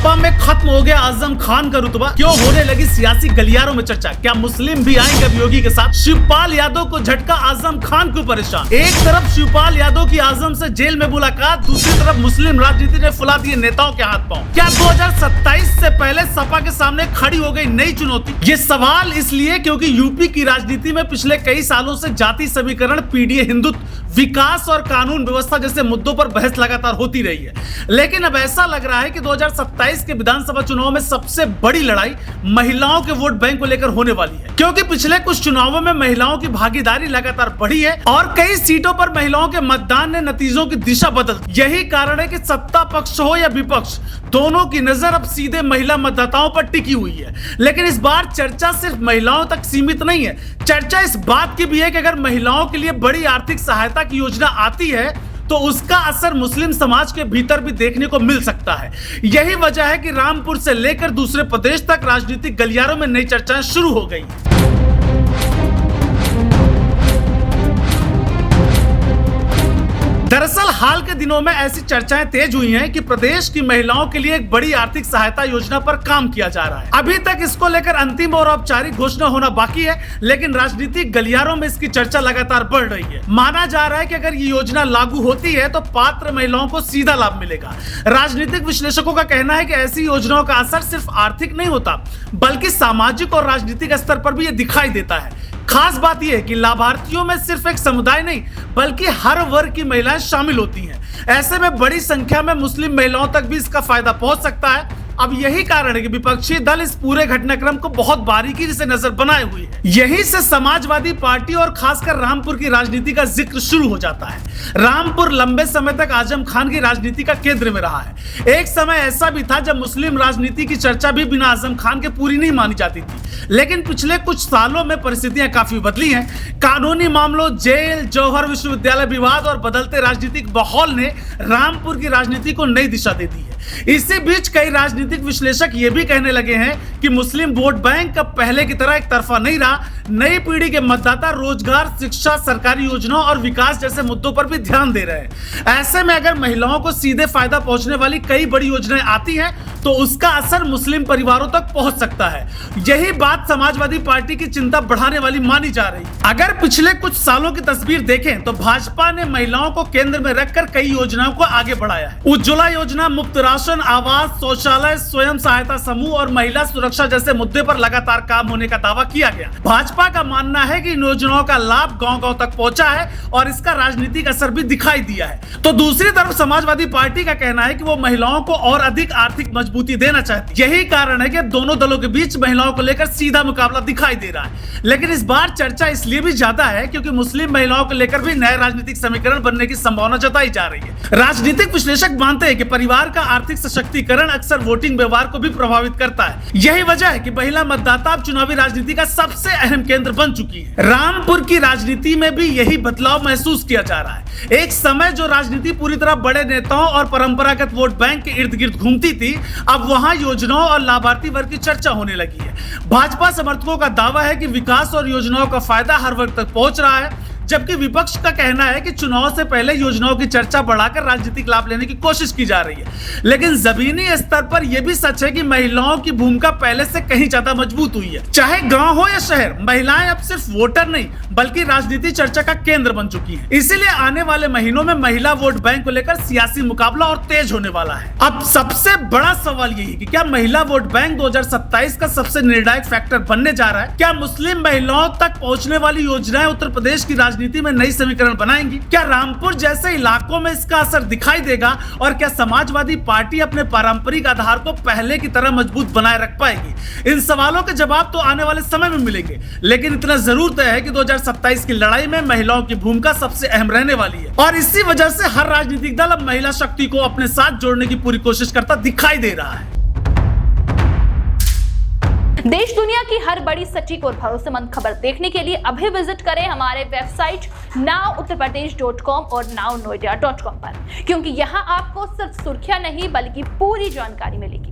सपा में खत्म हो गया आजम खान का रुतबा, क्यों होने लगी सियासी गलियारों में चर्चा, क्या मुस्लिम भी आएंगे अब योगी के साथ, शिवपाल यादव को झटका आजम खान क्यों परेशान। एक तरफ शिवपाल यादव की आजम से जेल में मुलाकात, दूसरी तरफ मुस्लिम राजनीति ने फुला दिए नेताओं के हाथ पांव। क्या 2027 से पहले सपा के सामने खड़ी हो गई नई चुनौती। ये सवाल इसलिए क्योंकि यूपी की राजनीति में पिछले कई सालों से जाति समीकरण, पीडीए, हिंदुत्व, विकास और कानून व्यवस्था जैसे मुद्दों पर बहस लगातार होती रही है। लेकिन अब ऐसा लग रहा है कि 2027 के विधानसभा चुनाव में सबसे बड़ी लड़ाई महिलाओं के वोट बैंक को लेकर होने वाली है, क्योंकि पिछले कुछ चुनावों में महिलाओं की भागीदारी लगातार बढ़ी है और कई सीटों पर महिलाओं के मतदान ने नतीजों की दिशा बदल दी। यही कारण है कि सत्ता पक्ष हो या विपक्ष, दोनों की नजर अब सीधे महिला मतदाताओं पर टिकी हुई है। लेकिन इस बार चर्चा सिर्फ महिलाओं तक सीमित नहीं है, चर्चा इस बात की भी है कि अगर महिलाओं के लिए बड़ी आर्थिक सहायता की योजना आती है तो उसका असर मुस्लिम समाज के भीतर भी देखने को मिल सकता है। यही वजह है कि रामपुर से लेकर दूसरे प्रदेश तक राजनीतिक गलियारों में नई चर्चाएं शुरू हो गई। दरअसल हाल के दिनों में ऐसी चर्चाएं तेज हुई हैं कि प्रदेश की महिलाओं के लिए एक बड़ी आर्थिक सहायता योजना पर काम किया जा रहा है। अभी तक इसको लेकर अंतिम और औपचारिक घोषणा होना बाकी है, लेकिन राजनीतिक गलियारों में इसकी चर्चा लगातार बढ़ रही है। माना जा रहा है कि अगर ये योजना लागू होती है तो पात्र महिलाओं को सीधा लाभ मिलेगा। राजनीतिक विश्लेषकों का कहना है कि ऐसी योजनाओं का असर सिर्फ आर्थिक नहीं होता, बल्कि सामाजिक और राजनीतिक स्तर पर भी ये दिखाई देता है। खास बात यह है कि लाभार्थियों में सिर्फ एक समुदाय नहीं, बल्कि हर वर्ग की महिलाएं शामिल होती हैं। ऐसे में बड़ी संख्या में मुस्लिम महिलाओं तक भी इसका फायदा पहुंच सकता है। अब यही कारण है कि विपक्षी दल इस पूरे घटनाक्रम को बहुत बारीकी से नजर बनाए हुए है। यही से समाजवादी पार्टी और खासकर रामपुर की राजनीति का जिक्र शुरू हो जाता है। रामपुर लंबे समय तक आजम खान की राजनीति का केंद्र में रहा है। एक समय ऐसा भी था जब मुस्लिम राजनीति की चर्चा भी बिना आजम खान के पूरी नहीं मानी जाती थी, लेकिन पिछले कुछ सालों में परिस्थितियां काफी बदली हैं। कानूनी मामलों, जेल, जौहर विश्वविद्यालय विवाद और बदलते राजनीतिक माहौल ने रामपुर की राजनीति को नई दिशा दे दी है। इसी बीच कई राजनीतिक विश्लेषक ये भी कहने लगे हैं कि मुस्लिम वोट बैंक अब पहले की तरह एक तरफा नहीं रहा। नई पीढ़ी के मतदाता रोजगार, शिक्षा, सरकारी योजनाओं और विकास जैसे मुद्दों पर भी ध्यान दे रहे हैं। ऐसे में अगर महिलाओं को सीधे फायदा पहुंचने वाली कई बड़ी योजनाएं आती हैं तो उसका असर मुस्लिम परिवारों तक पहुंच सकता है। यही बात समाजवादी पार्टी की चिंता बढ़ाने वाली मानी जा रही है। अगर पिछले कुछ सालों की तस्वीर देखें तो भाजपा ने महिलाओं को केंद्र में रखकर कई योजनाओं को आगे बढ़ाया है। उज्ज्वला योजना, मुफ्त राशन, आवास, शौचालय, स्वयं सहायता समूह और महिला सुरक्षा जैसे मुद्दे पर लगातार काम होने का दावा किया गया। भाजपा का मानना है कि इन योजनाओं का लाभ गांव-गांव तक पहुंचा है और इसका राजनीतिक असर भी दिखाई दिया है। तो दूसरी तरफ समाजवादी पार्टी का कहना है कि वो महिलाओं को और अधिक आर्थिक मजबूती देना चाहती है। यही कारण है कि दोनों दलों के बीच महिलाओं को लेकर सीधा मुकाबला दिखाई दे रहा है। लेकिन इस बार चर्चा इसलिए भी ज्यादा है क्योंकि मुस्लिम महिलाओं को लेकर भी नए राजनीतिक समीकरण बनने की संभावना जताई जा रही है। राजनीतिक विश्लेषक मानते हैं कि परिवार का आर्थिक सशक्तिकरण अक्सर वोटिंग व्यवहार को भी प्रभावित करता है। यही वजह है कि महिला मतदाता अब चुनावी राजनीति का सबसे अहम केंद्र बन चुकी है। रामपुर की राजनीति में भी यही बदलाव महसूस किया जा रहा है। एक समय जो राजनीति पूरी तरह बड़े नेताओं और परंपरागत वोट बैंक के इर्द गिर्द घूमती थी, अब वहां योजनाओं और लाभार्थी वर्ग की चर्चा होने लगी है। भाजपा समर्थकों का दावा है कि विकास और योजनाओं का फायदा हर वर्ग तक पहुंच रहा है, जबकि विपक्ष का कहना है कि चुनाव से पहले योजनाओं की चर्चा बढ़ाकर राजनीतिक लाभ लेने की कोशिश की जा रही है। लेकिन जमीनी स्तर पर यह भी सच है कि महिलाओं की भूमिका पहले से कहीं ज्यादा मजबूत हुई है। चाहे गांव हो या शहर, महिलाएं अब सिर्फ वोटर नहीं बल्कि राजनीति चर्चा का केंद्र बन चुकी है। इसीलिए आने वाले महीनों में महिला वोट बैंक को लेकर सियासी मुकाबला और तेज होने वाला है। अब सबसे बड़ा सवाल यही है कि क्या महिला वोट बैंक 2027 का सबसे निर्णायक फैक्टर बनने जा रहा है? क्या मुस्लिम महिलाओं तक पहुंचने वाली योजनाएं उत्तर प्रदेश की राजनीति में नई समीकरण बनाएंगी? क्या रामपुर जैसे इलाकों में इसका असर दिखाई देगा? और क्या समाजवादी पार्टी अपने पारंपरिक आधार को पहले की तरह मजबूत बनाए रख पाएगी? इन सवालों के जवाब तो आने वाले समय में मिलेंगे, लेकिन इतना जरूर तय है कि 2027 की लड़ाई में महिलाओं की भूमिका सबसे अहम रहने वाली है और इसी वजह से हर राजनीतिक दल अब महिला शक्ति को अपने साथ जोड़ने की पूरी कोशिश करता दिखाई दे रहा है। देश दुनिया की हर बड़ी, सटीक और भरोसेमंद खबर देखने के लिए अभी विजिट करें हमारे वेबसाइट nowuttarpradesh.com और nownoida.com पर, क्योंकि यहाँ आपको सिर्फ सुर्खियां नहीं बल्कि पूरी जानकारी मिलेगी।